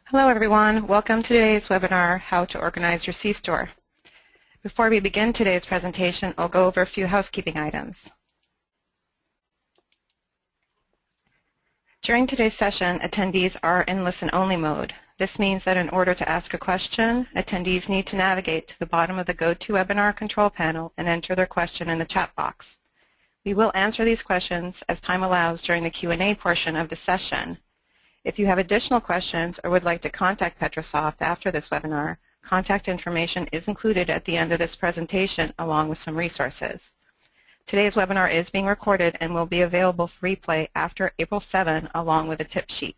Hello everyone, welcome to today's webinar, How to Organize Your C-Store. Before we begin today's presentation, I'll go over a few housekeeping items. During today's session, attendees are in listen-only mode. This means that in order to ask a question, attendees need to navigate to the bottom of the GoToWebinar control panel and enter their question in the chat box. We will answer these questions as time allows during the Q&A portion of the session. If you have additional questions or would like to contact Petrosoft after this webinar, contact information is included at the end of this presentation along with some resources. Today's webinar is being recorded and will be available for replay after April 7 along with a tip sheet.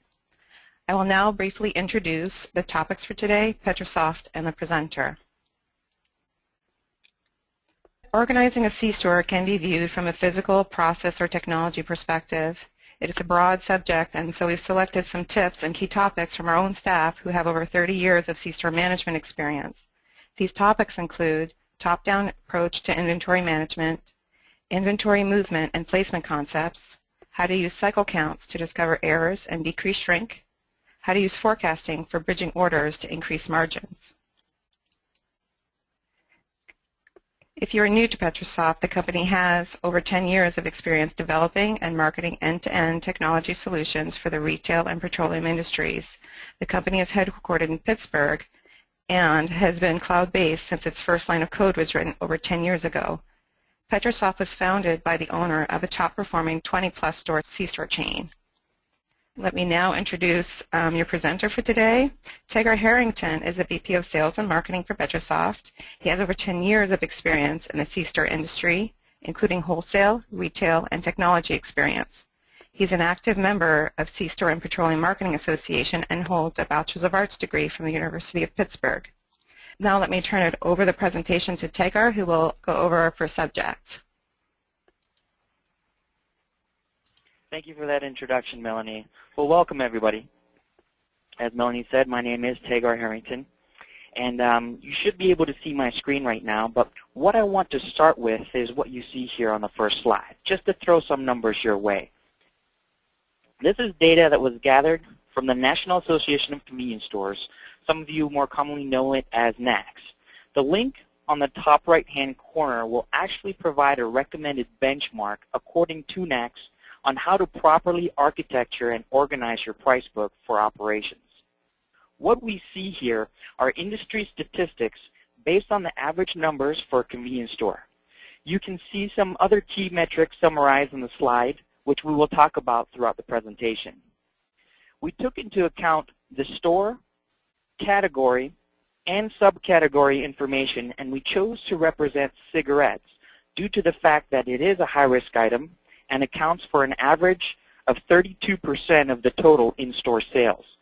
I will now briefly introduce the topics for today, Petrosoft, and the presenter. Organizing a C-store can be viewed from a physical, process, or technology perspective. It is a broad subject, and so we've selected some tips and key topics from our own staff who have over 30 years of C-store management experience. These topics include top-down approach to inventory management, inventory movement and placement concepts, how to use cycle counts to discover errors and decrease shrink, how to use forecasting for bridging orders to increase margins. If you are new to Petrosoft, the company has over 10 years of experience developing and marketing end-to-end technology solutions for the retail and petroleum industries. The company is headquartered in Pittsburgh and has been cloud-based since its first line of code was written over 10 years ago. Petrosoft was founded by the owner of a top-performing 20-plus store C-store chain. Let me now introduce your presenter for today. Tegar Harrington is the VP of Sales and Marketing for Petrosoft. He has over 10 years of experience in the C-store industry, including wholesale, retail, and technology experience. He's an active member of C-store and Petroleum Marketing Association and holds a Bachelor's of Arts degree from the University of Pittsburgh. Now let me turn it over the presentation to Tegar, who will go over our first subject. Thank you for that introduction, Melanie. Well, welcome everybody. As Melanie said, my name is Tegar Harrington, and you should be able to see my screen right now, but what I want to start with is what you see here on the first slide, just to throw some numbers your way. This is data that was gathered from the National Association of Convenience Stores. Some of you more commonly know it as NACS. The link on the top right-hand corner will actually provide a recommended benchmark according to NACS on how to properly architecture and organize your price book for operations. What we see here are industry statistics based on the average numbers for a convenience store. You can see some other key metrics summarized on the slide, which we will talk about throughout the presentation. We took into account the store, category, and subcategory information, and we chose to represent cigarettes due to the fact that it is a high-risk item and accounts for an average of 32% of the total in-store sales.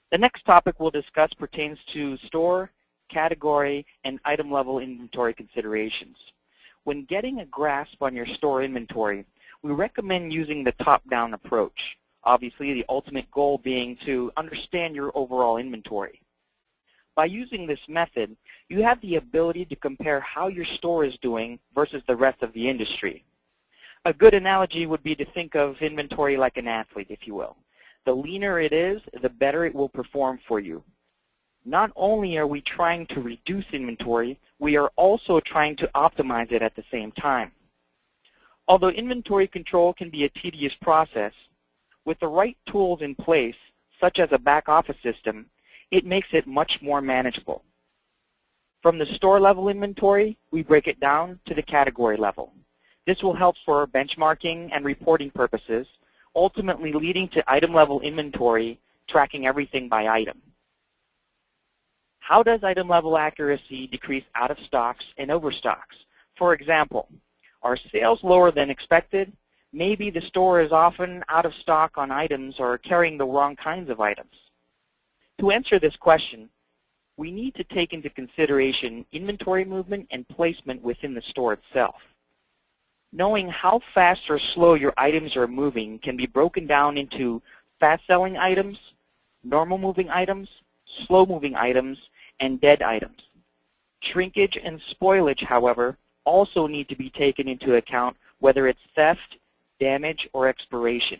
The next topic we'll discuss pertains to store, category, and item-level inventory considerations. When getting a grasp on your store inventory, we recommend using the top-down approach, obviously the ultimate goal being to understand your overall inventory. By using this method, you have the ability to compare how your store is doing versus the rest of the industry. A good analogy would be to think of inventory like an athlete, if you will. The leaner it is, the better it will perform for you. Not only are we trying to reduce inventory, we are also trying to optimize it at the same time. Although inventory control can be a tedious process, with the right tools in place, such as a back office system, it makes it much more manageable. From the store-level inventory, we break it down to the category level. This will help for benchmarking and reporting purposes, ultimately leading to item-level inventory, tracking everything by item. How does item-level accuracy decrease out-of-stocks and overstocks? For example, are sales lower than expected? Maybe the store is often out of stock on items or carrying the wrong kinds of items. To answer this question, we need to take into consideration inventory movement and placement within the store itself. Knowing how fast or slow your items are moving can be broken down into fast-selling items, normal-moving items, slow-moving items, and dead items. Shrinkage and spoilage, however, also need to be taken into account, whether it's theft, damage, or expiration.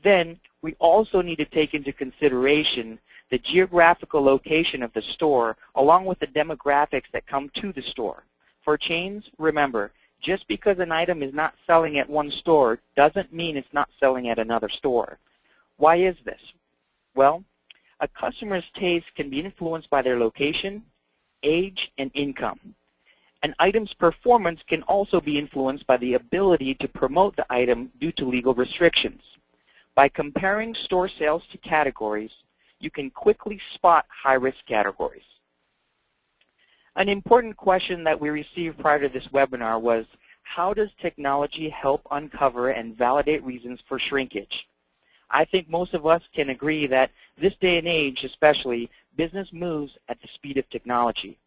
Then We also need to take into consideration the geographical location of the store along with the demographics that come to the store. For chains, remember, just because an item is not selling at one store doesn't mean it's not selling at another store. Why is this? Well, a customer's taste can be influenced by their location, age, and income. An item's performance can also be influenced by the ability to promote the item due to legal restrictions. By comparing store sales to categories, you can quickly spot high-risk categories. An important question that we received prior to this webinar was, how does technology help uncover and validate reasons for shrinkage? I think most of us can agree that this day and age especially, business moves at the speed of technology.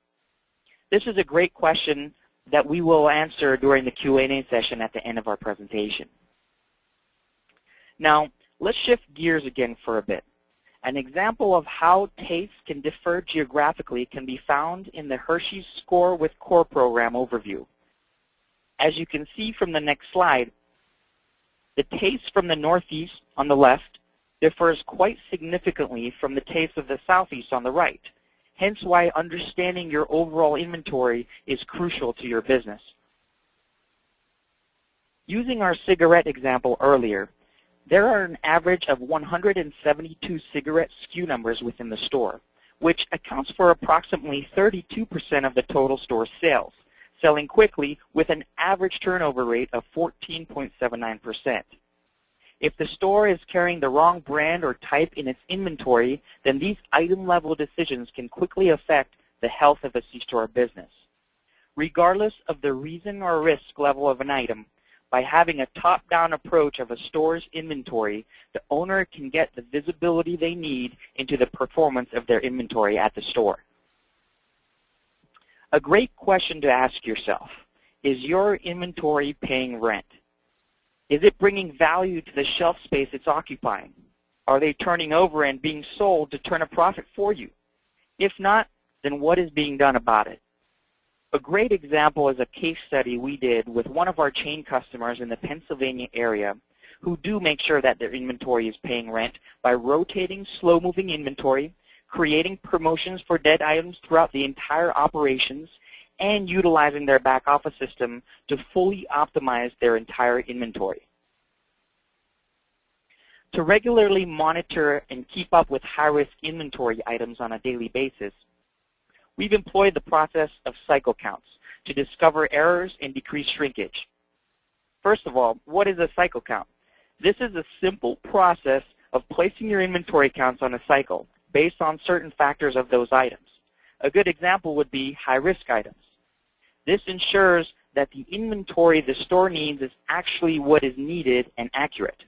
This is a great question that we will answer during the Q&A session at the end of our presentation. Now, let's shift gears again for a bit. An example of how tastes can differ geographically can be found in the Hershey's Score with Core program overview. As you can see from the next slide, the taste from the Northeast on the left differs quite significantly from the taste of the Southeast on the right, hence why understanding your overall inventory is crucial to your business. Using our cigarette example earlier, there are an average of 172 cigarette SKU numbers within the store, which accounts for approximately 32% of the total store sales, selling quickly with an average turnover rate of 14.79%. If the store is carrying the wrong brand or type in its inventory, then these item-level decisions can quickly affect the health of a C-store business. Regardless of the reason or risk level of an item, by having a top-down approach of a store's inventory, the owner can get the visibility they need into the performance of their inventory at the store. A great question to ask yourself, is your inventory paying rent? Is it bringing value to the shelf space it's occupying? Are they turning over and being sold to turn a profit for you? If not, then what is being done about it? A great example is a case study we did with one of our chain customers in the Pennsylvania area who do make sure that their inventory is paying rent by rotating slow-moving inventory, creating promotions for dead items throughout the entire operations, and utilizing their back office system to fully optimize their entire inventory. To regularly monitor and keep up with high-risk inventory items on a daily basis, we've employed the process of cycle counts to discover errors and decrease shrinkage. First of all, what is a cycle count? This is a simple process of placing your inventory counts on a cycle based on certain factors of those items. A good example would be high-risk items. This ensures that the inventory the store needs is actually what is needed and accurate.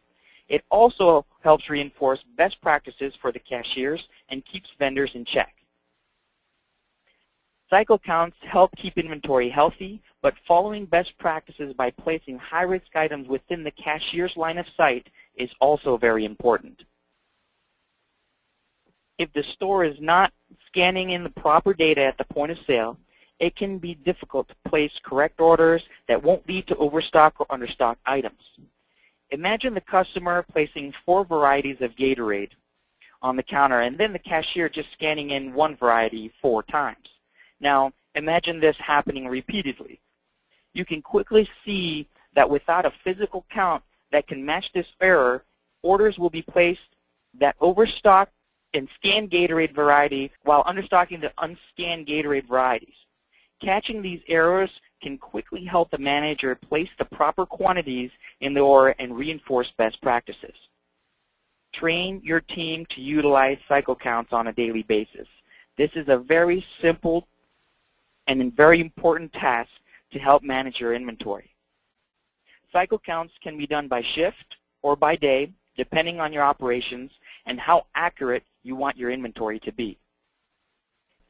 It also helps reinforce best practices for the cashiers and keeps vendors in check. Cycle counts help keep inventory healthy, but following best practices by placing high-risk items within the cashier's line of sight is also very important. If the store is not scanning in the proper data at the point of sale, it can be difficult to place correct orders that won't lead to overstock or understock items. Imagine the customer placing 4 varieties of Gatorade on the counter and then the cashier just scanning in one variety 4 times. Now, imagine this happening repeatedly. You can quickly see that without a physical count that can match this error, orders will be placed that overstock and scanned Gatorade variety while understocking the unscanned Gatorade varieties. Catching these errors can quickly help the manager place the proper quantities in the order and reinforce best practices. Train your team to utilize cycle counts on a daily basis. This is a very simple and a very important task to help manage your inventory. Cycle counts can be done by shift or by day, depending on your operations and how accurate you want your inventory to be.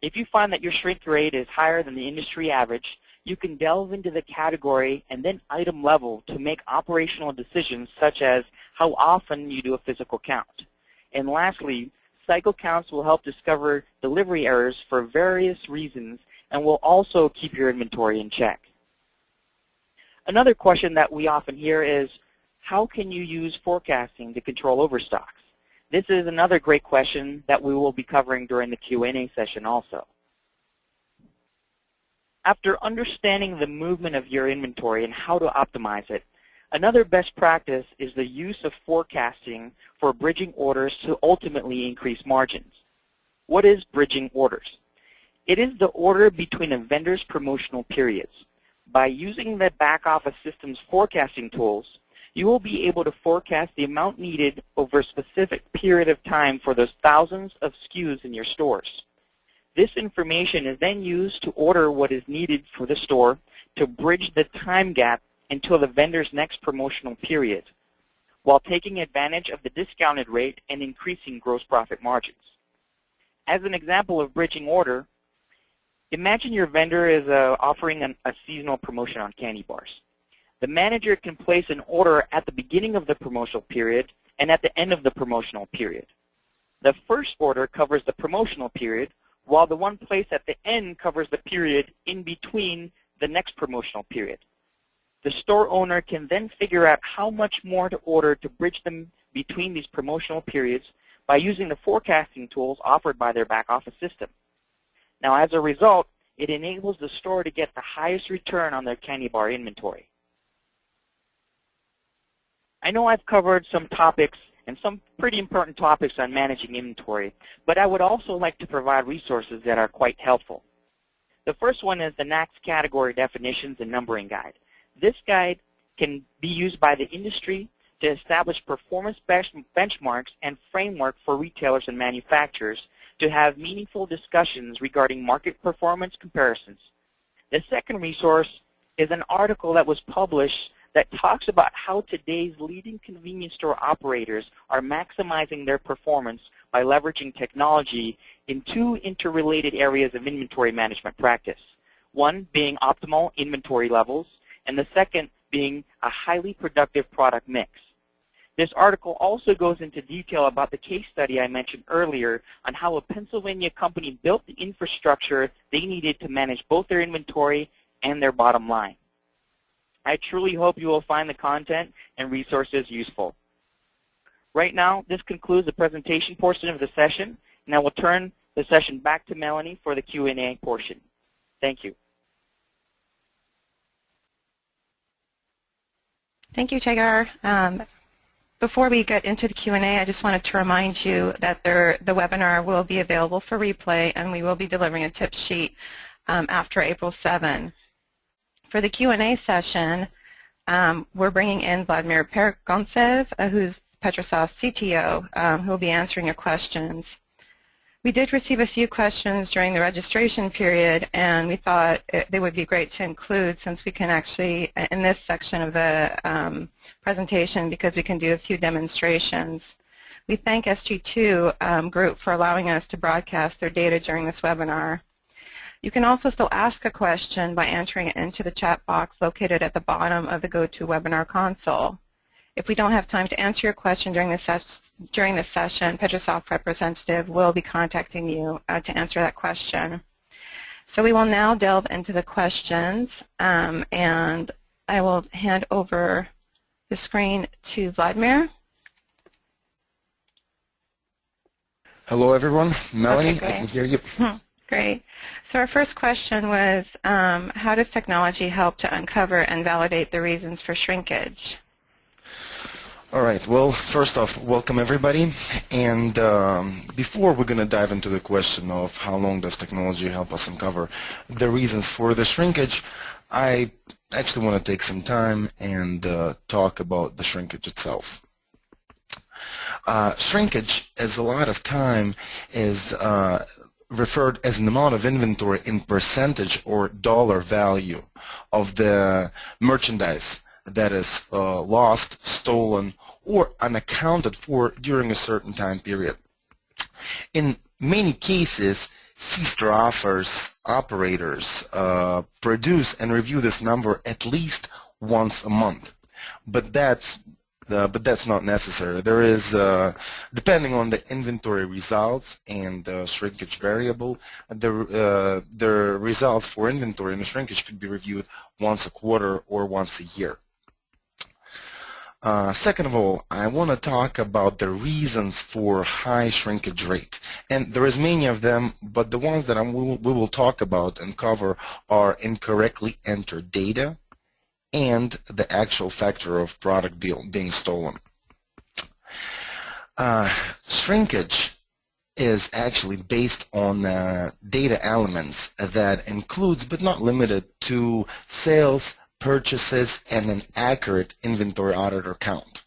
If you find that your shrink rate is higher than the industry average, you can delve into the category and then item level to make operational decisions such as how often you do a physical count. And lastly, cycle counts will help discover delivery errors for various reasons and will also keep your inventory in check. Another question that we often hear is, how can you use forecasting to control overstocks? This is another great question that we will be covering during the Q&A session also. After understanding the movement of your inventory and how to optimize it, another best practice is the use of forecasting for bridging orders to ultimately increase margins. What is bridging orders? It is the order between a vendor's promotional periods. By using the back office system's forecasting tools, you will be able to forecast the amount needed over a specific period of time for those thousands of SKUs in your stores. This information is then used to order what is needed for the store to bridge the time gap until the vendor's next promotional period, while taking advantage of the discounted rate and increasing gross profit margins. As an example of bridging order, imagine your vendor is offering a seasonal promotion on candy bars. The manager can place an order at the beginning of the promotional period and at the end of the promotional period. The first order covers the promotional period, while the one placed at the end covers the period in between the next promotional period. The store owner can then figure out how much more to order to bridge them between these promotional periods by using the forecasting tools offered by their back office system. Now, as a result, it enables the store to get the highest return on their candy bar inventory. I know I've covered some topics and some pretty important topics on managing inventory, but I would also like to provide resources that are quite helpful. The first one is the NACS category definitions and numbering guide. This guide can be used by the industry to establish performance benchmarks and framework for retailers and manufacturers to have meaningful discussions regarding market performance comparisons. The second resource is an article that was published that talks about how today's leading convenience store operators are maximizing their performance by leveraging technology in two interrelated areas of inventory management practice. One being optimal inventory levels, and the second being a highly productive product mix. This article also goes into detail about the case study I mentioned earlier on how a Pennsylvania company built the infrastructure they needed to manage both their inventory and their bottom line. I truly hope you will find the content and resources useful. Right now, this concludes the presentation portion of the session, and I will turn the session back to Melanie for the Q&A portion. Thank you. Thank you, Tegar. Before we get into the Q&A, I just wanted to remind you that the webinar will be available for replay, and we will be delivering a tip sheet after April 7. For the Q&A session, we're bringing in Vladimir Pergontsev, who's Petrosoft CTO, who will be answering your questions. We did receive a few questions during the registration period, and we thought they would be great to include since we can actually, in this section of the presentation, because we can do a few demonstrations. We thank SG2 Group for allowing us to broadcast their data during this webinar. You can also still ask a question by entering it into the chat box located at the bottom of the GoToWebinar console. If we don't have time to answer your question during this session, Petrosoft representative will be contacting you to answer that question. So we will now delve into the questions, and I will hand over the screen to Vladimir. Hello, everyone. Melanie, Okay, I can hear you. Great. So our first question was, how does technology help to uncover and validate the reasons for shrinkage? All right. Well, first off, welcome everybody. And before we're going to dive into the question of how long does technology help us uncover the reasons for the shrinkage, I actually want to take some time and talk about the shrinkage itself. Shrinkage, as a lot of time, is referred as an amount of inventory in percentage or dollar value of the merchandise that is lost, stolen, or unaccounted for during a certain time period. In many cases, C-store operators produce and review this number at least once a month, but that's not necessary. There is, depending on the inventory results and shrinkage variable, the results for inventory and the shrinkage could be reviewed once a quarter or once a year. Second of all, I want to talk about the reasons for high shrinkage rate. And there is many of them, but the ones that we will talk about and cover are incorrectly entered data and the actual factor of product being stolen. Shrinkage is actually based on data elements that includes but not limited to sales, purchases, and an accurate inventory auditor count.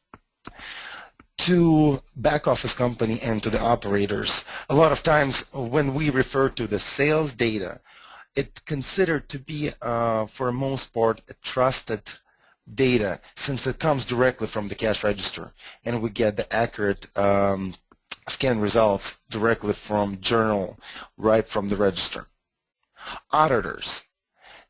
To back office company and to the operators, a lot of times when we refer to the sales data, it's considered to be, for the most part, a trusted data since it comes directly from the cash register, and we get the accurate scan results directly from journal, right from the register. Auditors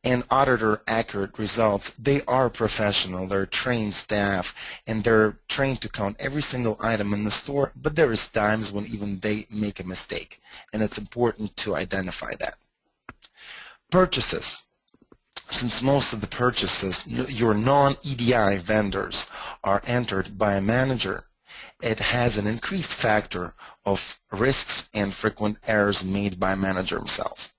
and auditor accurate results, they are professional, they're trained staff, and they're trained to count every single item in the store, but there is times when even they make a mistake, and it's important to identify that. Purchases. Since most of the purchases, your non-EDI vendors are entered by a manager, it has an increased factor of risks and frequent errors made by manager himself.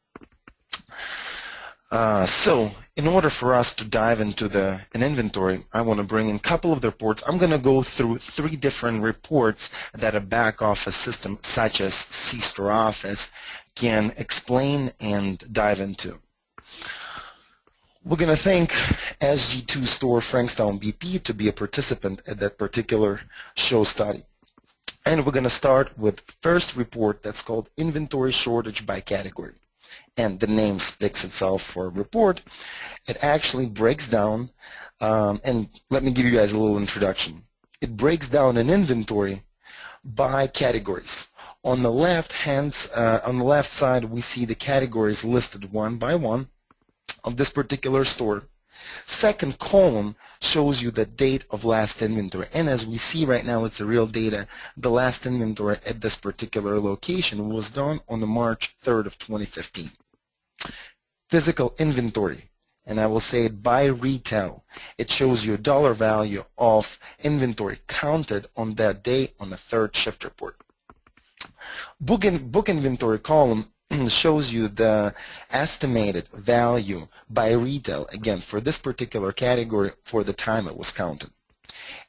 So in order for us to dive into an inventory, I want to bring in a couple of the reports. I'm going to go through 3 different reports that a back office system such as C-Store Office can explain and dive into. We're going to thank SG2 Store Frankstown BP to be a participant at that particular show study. And we're going to start with first report that's called Inventory Shortage by Category. And the name speaks itself for a report. It actually breaks down, and let me give you guys a little introduction. It breaks down an inventory by categories. On the left side, we see the categories listed one by one of this particular store. Second column shows you the date of last inventory, and as we see right now, it's the real data. The last inventory at this particular location was done on the March 3rd of 2015. Physical inventory, and I will say it by retail. It shows you a dollar value of inventory counted on that day on the 3rd shift report. Book inventory column shows you the estimated value by retail, again, for this particular category for the time it was counted.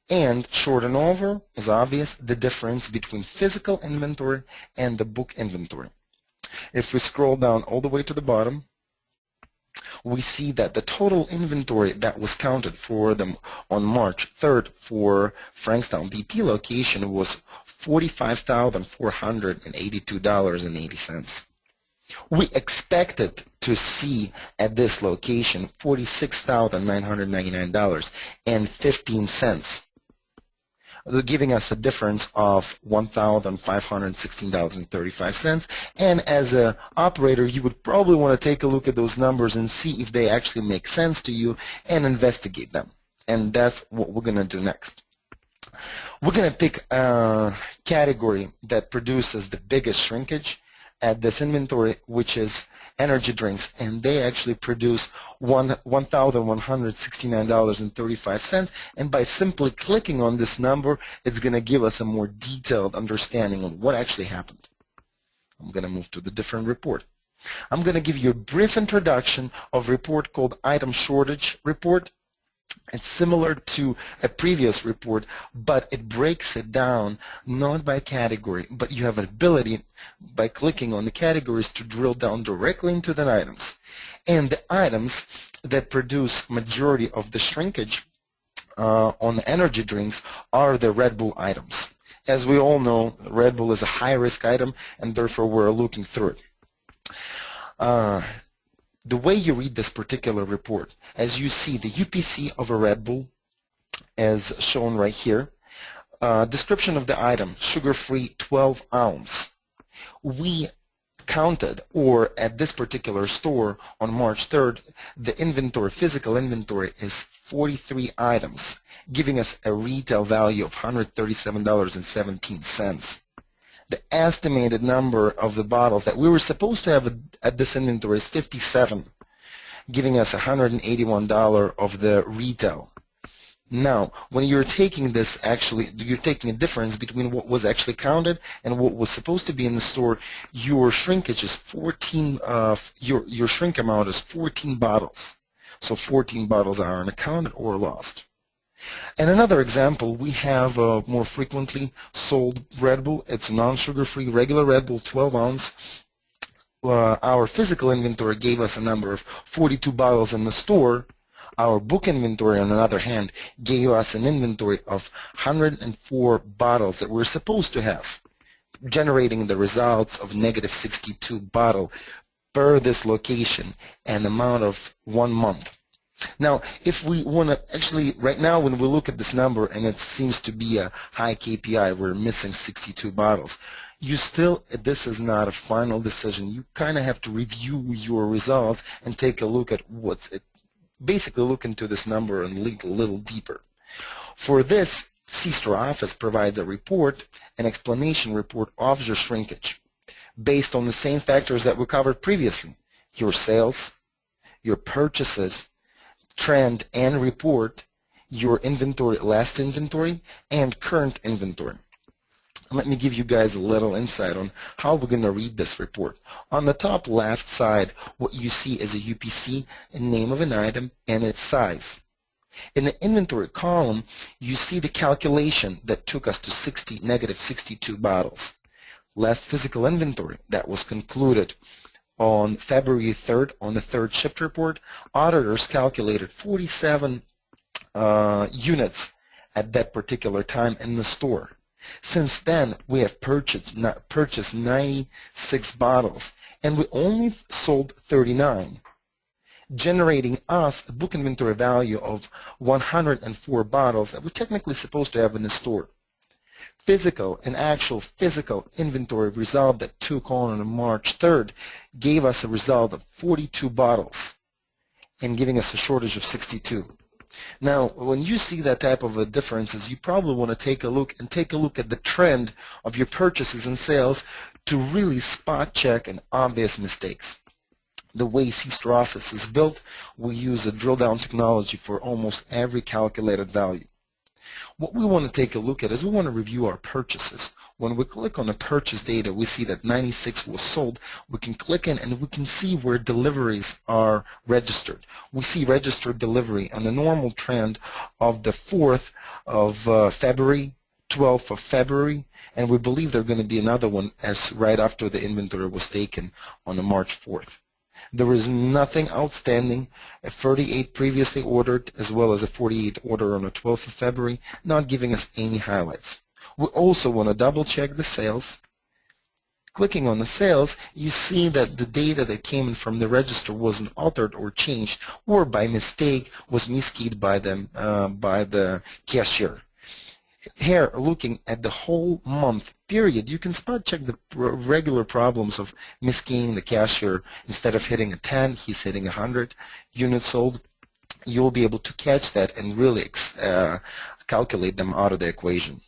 And short and over is obvious, the difference between physical inventory and the book inventory. If we scroll down all the way to the bottom, we see that the total inventory that was counted for them on March 3rd for Frankstown BP location was $45,482.80. We expected to see at this location $46,999.15, giving us a difference of $1,516.35. And as an operator, you would probably want to take a look at those numbers and see if they actually make sense to you and investigate them. And that's what we're going to do next. We're going to pick a category that produces the biggest shrinkage at this inventory, which is energy drinks, and they actually produce $1,169.35, and by simply clicking on this number, it's going to give us a more detailed understanding of what actually happened. I'm going to move to the different report. I'm going to give you a brief introduction of a report called Item Shortage Report. It's similar to a previous report, but it breaks it down not by category, but you have an ability by clicking on the categories to drill down directly into the items. And the items that produce majority of the shrinkage on the energy drinks are the Red Bull items. As we all know, Red Bull is a high-risk item, and therefore we're looking through it. The way you read this particular report, as you see the UPC of a Red Bull as shown right here, description of the item, sugar-free 12 ounce. We counted, or at this particular store on March 3rd, the inventory, physical inventory is 43 items, giving us a retail value of $137.17. The estimated number of the bottles that we were supposed to have at this inventory is 57, giving us $181 of the retail. Now, when you're taking this, actually, you're taking a difference between what was actually counted and what was supposed to be in the store. Your shrinkage is 14. Your shrink amount is 14 bottles. So 14 bottles are unaccounted or lost. And another example, we have more frequently sold Red Bull. It's non-sugar-free, regular Red Bull, 12 ounce. Our physical inventory gave us a number of 42 bottles in the store. Our book inventory, on the other hand, gave us an inventory of 104 bottles that we're supposed to have, generating the results of negative 62 bottle per this location, an amount of 1 month. Now, if we want to actually, right now when we look at this number and it seems to be a high KPI, we're missing 62 bottles. You still, this is not a final decision. You kind of have to review your results and take a look at what's it. Basically look into this number and look a little deeper. For this, C-Store Office provides a report, an explanation report of your shrinkage based on the same factors that we covered previously: your sales, your purchases, trend and report, your inventory, last inventory, and current inventory. Let me give you guys a little insight on how we're going to read this report. On the top left side, what you see is a UPC, a name of an item, and its size. In the inventory column, you see the calculation that took us to negative 62 bottles. Last physical inventory that was concluded on February 3rd on the third shift report. Auditors calculated 47 units at that particular time in the store. Since then, we have purchased 96 bottles, and we only sold 39, generating us a book inventory value of 104 bottles that we're technically supposed to have in the store. Physical and actual physical inventory result that took on March 3rd gave us a result of 42 bottles and giving us a shortage of 62. Now, when you see that type of differences, you probably want to take a look at the trend of your purchases and sales to really spot check and obvious mistakes. The way C-Store Office is built, we use a drill down technology for almost every calculated value. What we want to take a look at is we want to review our purchases. When we click on the purchase data, we see that 96 was sold. We can click in and we can see where deliveries are registered. We see registered delivery on the normal trend of the 4th of February, 12th of February, and we believe there's going to be another one as right after the inventory was taken on the March 4th. There is nothing outstanding, a 38 previously ordered as well as a 48 order on the 12th of February, not giving us any highlights. We also want to double check the sales. Clicking on the sales, you see that the data that came in from the register wasn't altered or changed, or by mistake was miskeyed by the cashier. Here, looking at the whole month period, you can spot check the regular problems of miskeying the cashier. Instead of hitting a 10, he's hitting 100 units sold. You'll be able to catch that and really calculate them out of the equation.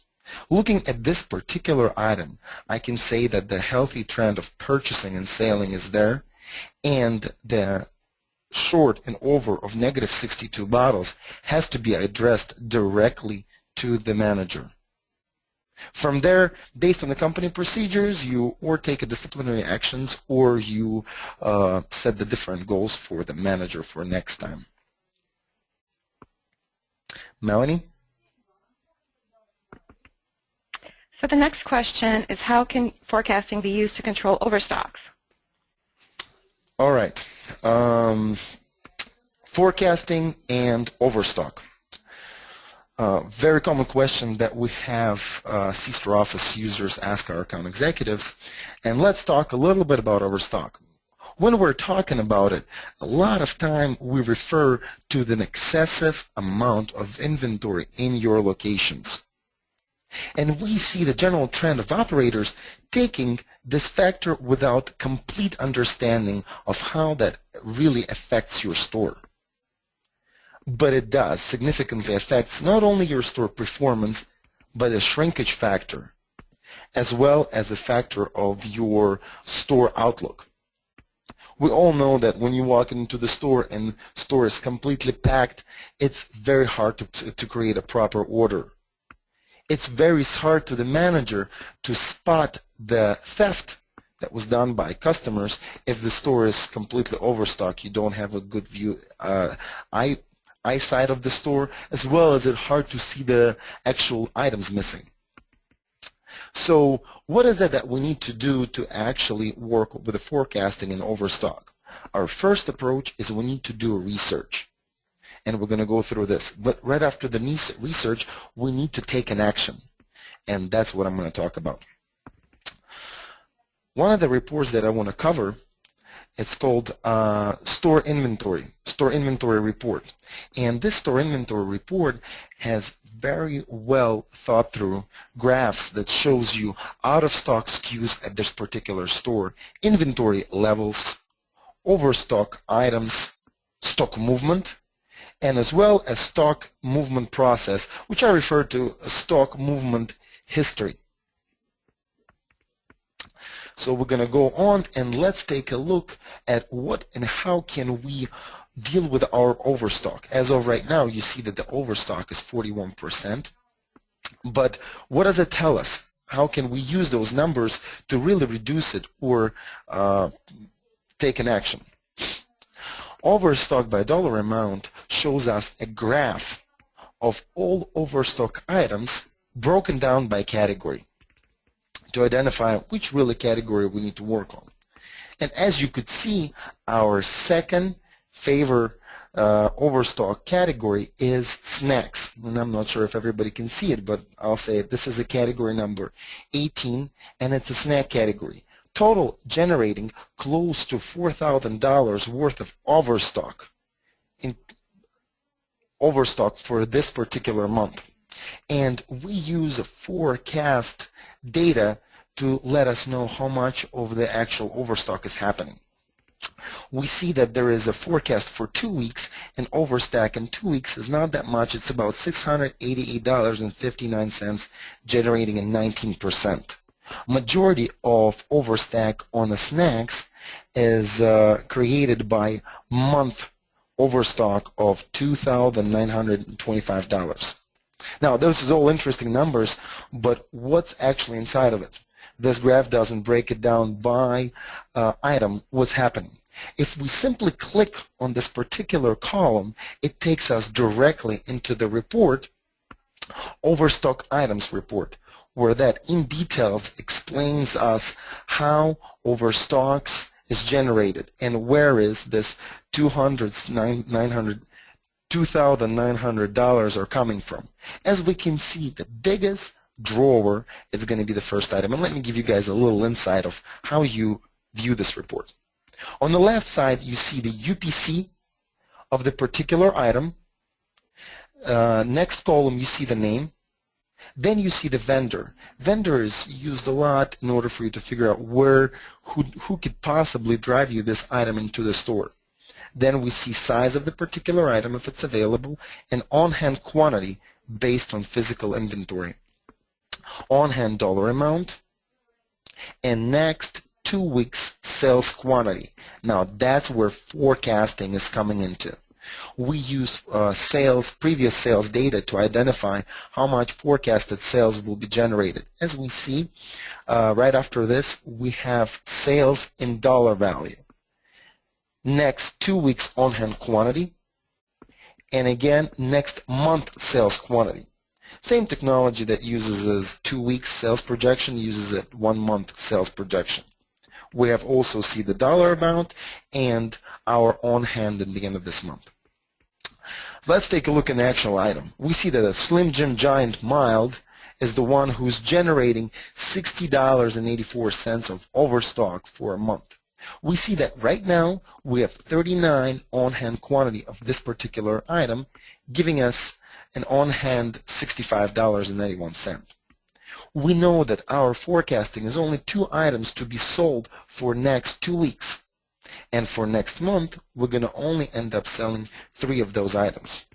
Looking at this particular item, I can say that the healthy trend of purchasing and selling is there, and the short and over of negative 62 bottles has to be addressed directly to the manager. From there, based on the company procedures, you or take a disciplinary actions or you set the different goals for the manager for next time. Melanie? So the next question is, how can forecasting be used to control overstocks? All right. Forecasting and overstock. Very common question that we have C-Store Office users ask our account executives. And let's talk a little bit about overstock. When we're talking about it, a lot of time we refer to the excessive amount of inventory in your locations. And we see the general trend of operators taking this factor without complete understanding of how that really affects your store. But it does significantly affects not only your store performance, but a shrinkage factor, as well as a factor of your store outlook. We all know that when you walk into the store and the store is completely packed, it's very hard to create a proper order. It's very hard to the manager to spot the theft that was done by customers if the store is completely overstocked. You don't have a good view, eyesight of the store, as well as it's hard to see the actual items missing. So what is it that we need to do to actually work with the forecasting in Overstock? Our first approach is we need to do research. And we're going to go through this. But right after the research, we need to take an action. And that's what I'm going to talk about. One of the reports that I want to cover, it's called Store Inventory Report. And this Store Inventory Report has very well thought through graphs that shows you out of stock SKUs at this particular store, inventory levels, overstock items, stock movement, and as well as stock movement process, which I refer to as stock movement history. So we're going to go on and let's take a look at what and how can we deal with our overstock. As of right now, you see that the overstock is 41%. But what does it tell us? How can we use those numbers to really reduce it or take an action? Overstock by dollar amount shows us a graph of all overstock items broken down by category to identify which really category we need to work on. And as you could see, our second favorite overstock category is snacks. And I'm not sure if everybody can see it, but I'll say it. This is a category number 18, and it's a snack category. Total generating close to $4,000 worth of overstock for this particular month. And we use forecast data to let us know how much of the actual overstock is happening. We see that there is a forecast for 2 weeks, and overstock in 2 weeks is not that much. It's about $688.59, generating a 19%. Majority of overstock on the snacks is created by month overstock of $2,925. Now, this is all interesting numbers, but what's actually inside of it? This graph doesn't break it down by item, what's happening. If we simply click on this particular column, it takes us directly into the report, Overstock Items Report, where that in details explains us how overstocks is generated and where is this $2,900 are coming from. As we can see, the biggest drawer is going to be the first item. And let me give you guys a little insight of how you view this report. On the left side, you see the UPC of the particular item. Next column, you see the name. Then you see the vendor. Vendor is used a lot in order for you to figure out who could possibly drive you this item into the store. Then we see size of the particular item if it's available, and on-hand quantity based on physical inventory. On-hand dollar amount, and next 2 weeks sales quantity. Now that's where forecasting is coming into. We use previous sales data to identify how much forecasted sales will be generated. As we see, right after this, we have sales in dollar value. Next 2 weeks on-hand quantity, and again next month sales quantity. Same technology that uses as 2 weeks sales projection uses a 1 month sales projection. We have also see the dollar amount and our on-hand at the end of this month. Let's take a look at the actual item. We see that a Slim Jim Giant Mild is the one who's generating $60.84 of overstock for a month. We see that right now we have 39 on-hand quantity of this particular item, giving us an on-hand $65.91. We know that our forecasting is only 2 items to be sold for next 2 weeks. And for next month, we're going to only end up selling 3 of those items.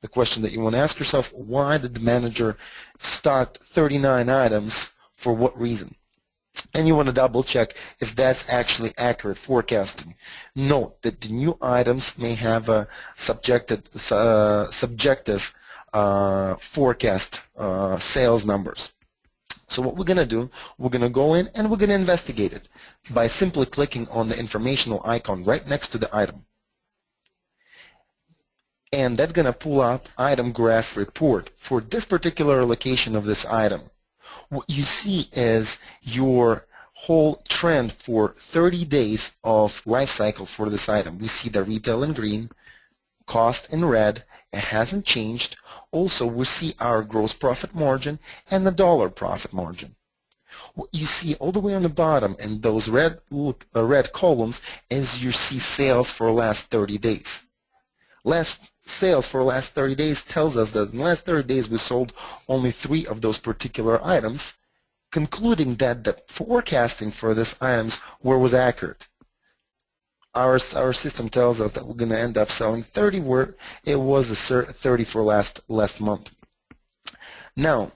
The question that you want to ask yourself, why did the manager stock 39 items? For what reason? and you want to double check if that's actually accurate forecasting. Note that the new items may have a subjective forecast sales numbers. So what we're going to do, we're going to go in and we're going to investigate it by simply clicking on the informational icon right next to the item. And that's going to pull up item graph report for this particular location of this item. What you see is your whole trend for 30 days of life cycle for this item. We see the retail in green, cost in red, it hasn't changed. Also, we see our gross profit margin and the dollar profit margin. What you see all the way on the bottom in those red columns is you see sales for the last 30 days. Sales for the last 30 days tells us that in the last 30 days we sold only 3 of those particular items, concluding that the forecasting for these items was accurate. Our system tells us that we're going to end up selling 30 where it was 30 for last month. Now,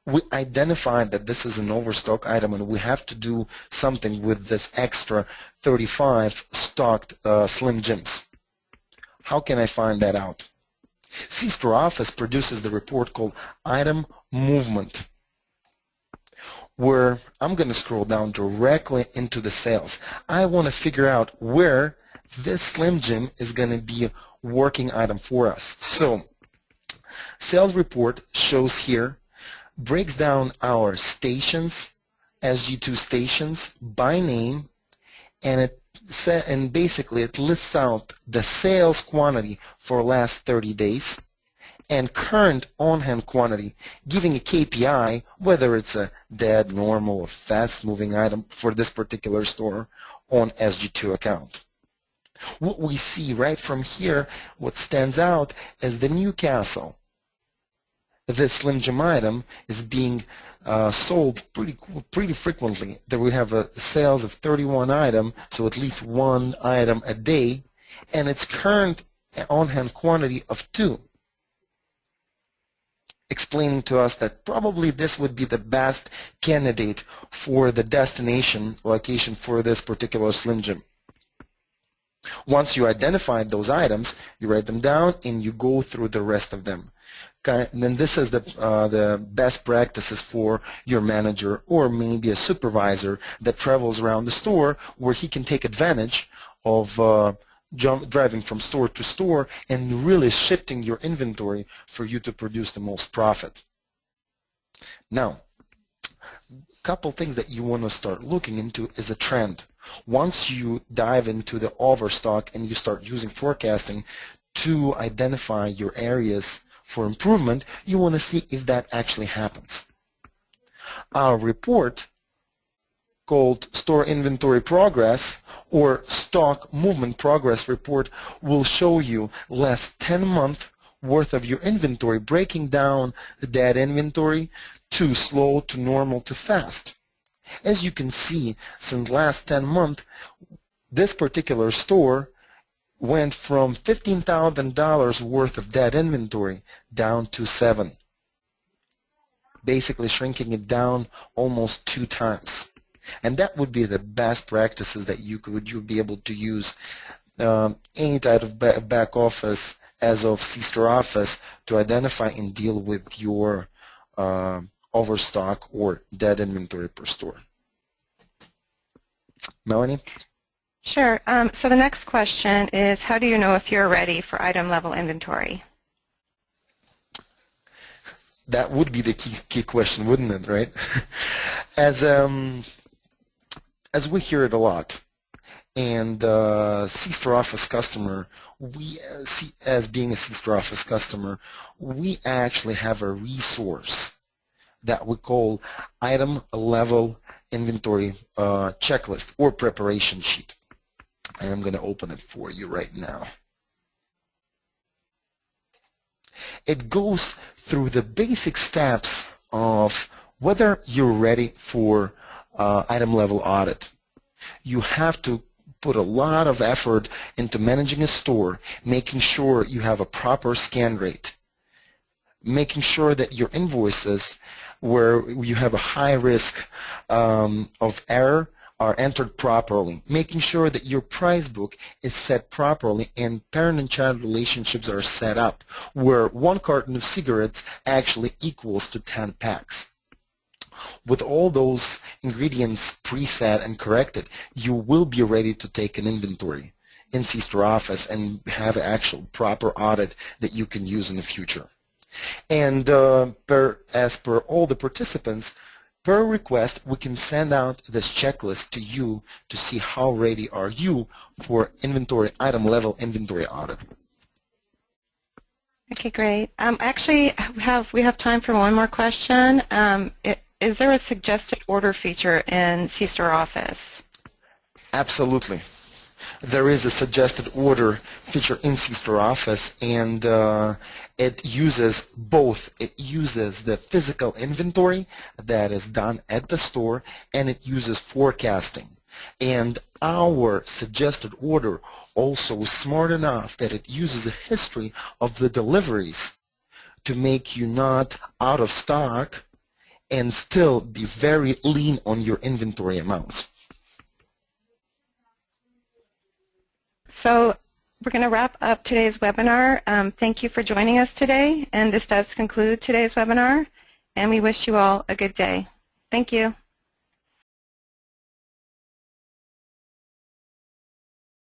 we identified that this is an overstock item and we have to do something with this extra 35 stocked Slim Jims. How can I find that out? C-Store Office produces the report called Item Movement, where I'm going to scroll down directly into the sales. I want to figure out where this Slim Jim is going to be a working item for us. So, sales report shows here, breaks down our stations, SG2 stations by name, and basically it lists out the sales quantity for last 30 days and current on-hand quantity, giving a KPI, whether it's a dead, normal, or fast-moving item for this particular store on SG2 account. What we see right from here, what stands out is the Newcastle. This Slim Jim item is being sold pretty frequently. There we have a sales of 31 items, so at least 1 item a day, and its current on-hand quantity of 2, explaining to us that probably this would be the best candidate for the destination location for this particular Slim Jim. Once you identify those items, you write them down and you go through the rest of them. And then this is the best practices for your manager or maybe a supervisor that travels around the store, where he can take advantage of driving from store to store and really shifting your inventory for you to produce the most profit. Now, a couple things that you want to start looking into is a trend. Once you dive into the overstock and you start using forecasting to identify your areas for improvement, you want to see if that actually happens. Our report called Store Inventory Progress or Stock Movement Progress Report will show you last 10-month worth of your inventory, breaking down the dead inventory to slow, to normal, to fast. As you can see, since last 10 months, this particular store went from $15,000 worth of dead inventory down to 7, basically shrinking it down almost 2 times. And that would be the best practices that you'd be able to use any type of back office as of C-Store Office to identify and deal with your overstock or dead inventory per store. Melanie? Sure. So the next question is, how do you know if you're ready for item level inventory? That would be the key question, wouldn't it, right? As we hear it a lot, and C-Store Office customer, we see as being a C-Store Office customer, we actually have a resource that we call item level inventory checklist or preparation sheet. And I'm going to open it for you right now. It goes through the basic steps of whether you're ready for item level audit. You have to put a lot of effort into managing a store, making sure you have a proper scan rate, making sure that your invoices where you have a high risk of error are entered properly, making sure that your price book is set properly and parent and child relationships are set up where 1 carton of cigarettes actually equals to 10 packs. With all those ingredients preset and corrected, you will be ready to take an inventory in C-Store Office and have an actual proper audit that you can use in the future. And as per all the participants, per request, we can send out this checklist to you to see how ready are you for inventory, item level inventory audit. Okay, great. Actually, we have time for one more question. Is there a suggested order feature in C-Store Office? Absolutely. There is a suggested order feature in C-Store Office, and it uses both. It uses the physical inventory that is done at the store, and it uses forecasting. And our suggested order also is smart enough that it uses a history of the deliveries to make you not out of stock and still be very lean on your inventory amounts. So we're going to wrap up today's webinar. Thank you for joining us today, and this does conclude today's webinar, and we wish you all a good day. Thank you.